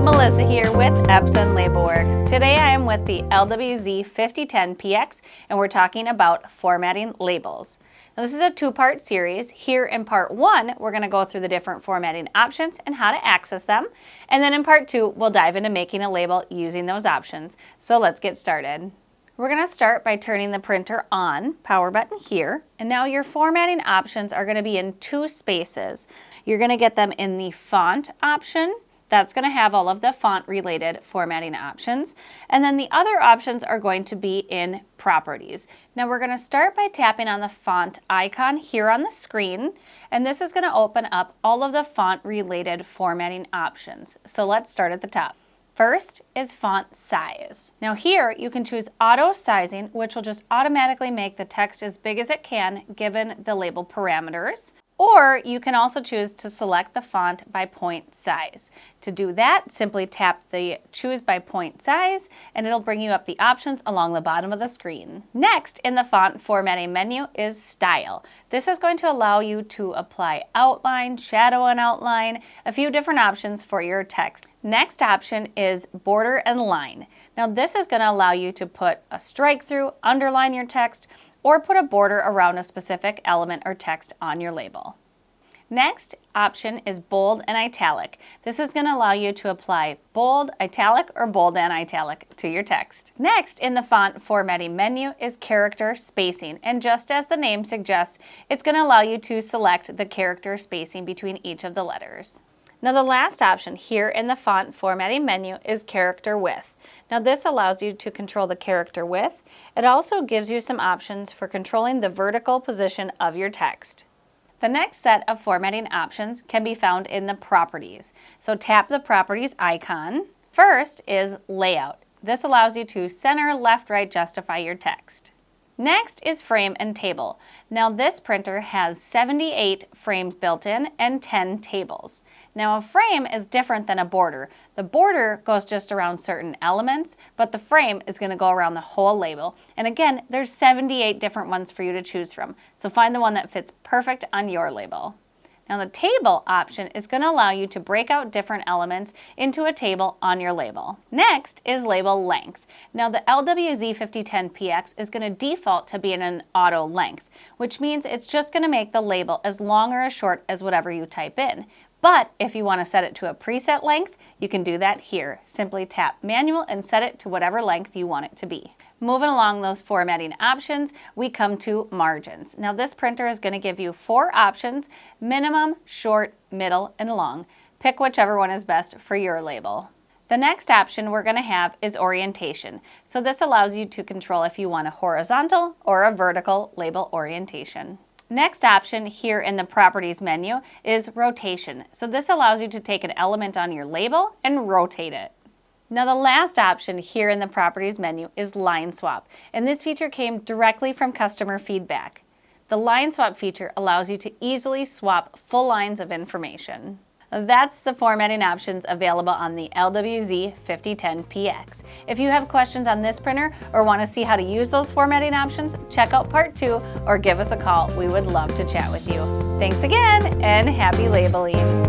Melissa here with Epson LabelWorks. Today I am with the LW-Z5010PX and we're talking about formatting labels. Now this is a two-part series. Here in part one, we're going to go through the different formatting options and how to access them. And then in part two, we'll dive into making a label using those options. So let's get started. We're going to start by turning the printer on, power button here. And now your formatting options are going to be in two spaces. You're going to get them in the font option. That's going to have all of the font-related formatting options. And then the other options are going to be in properties. Now we're going to start by tapping on the font icon here on the screen. And this is going to open up all of the font-related formatting options. So let's start at the top. First is font size. Now here you can choose auto sizing, which will just automatically make the text as big as it can given the label parameters. Or you can also choose to select the font by point size. To do that, simply tap the choose by point size and it'll bring you up the options along the bottom of the screen. Next in the font formatting menu is style. This is going to allow you to apply outline, shadow and outline, a few different options for your text. Next option is border and line. Now this is going to allow you to put a strike through, underline your text, or put a border around a specific element or text on your label. Next option is bold and italic. This is going to allow you to apply bold, italic, or bold and italic to your text. Next in the font formatting menu is character spacing, and just as the name suggests, it's going to allow you to select the character spacing between each of the letters. Now the last option here in the font formatting menu is character width. Now this allows you to control the character width. It also gives you some options for controlling the vertical position of your text. The next set of formatting options can be found in the properties. So tap the properties icon. First is layout. This allows you to center, left, right, justify your text. Next is frame and table. Now this printer has 78 frames built in and 10 tables. Now a frame is different than a border. The border goes just around certain elements, but the frame is going to go around the whole label. And again, there's 78 different ones for you to choose from. So find the one that fits perfect on your label. Now the table option is going to allow you to break out different elements into a table on your label. Next is label length. Now the LW-Z5010PX is going to default to being an auto length, which means it's just going to make the label as long or as short as whatever you type in. But if you want to set it to a preset length, you can do that here. Simply tap manual and set it to whatever length you want it to be. Moving along those formatting options, we come to margins. Now this printer is going to give you 4 options: minimum, short, middle, and long. Pick whichever one is best for your label. The next option we're going to have is orientation. So this allows you to control if you want a horizontal or a vertical label orientation. Next option here in the properties menu is rotation. So this allows you to take an element on your label and rotate it. Now the last option here in the properties menu is line swap, and this feature came directly from customer feedback. The line swap feature allows you to easily swap full lines of information. That's the formatting options available on the LW-Z5010PX. If you have questions on this printer or want to see how to use those formatting options, check out part 2 or give us a call. We would love to chat with you. Thanks again and happy labeling!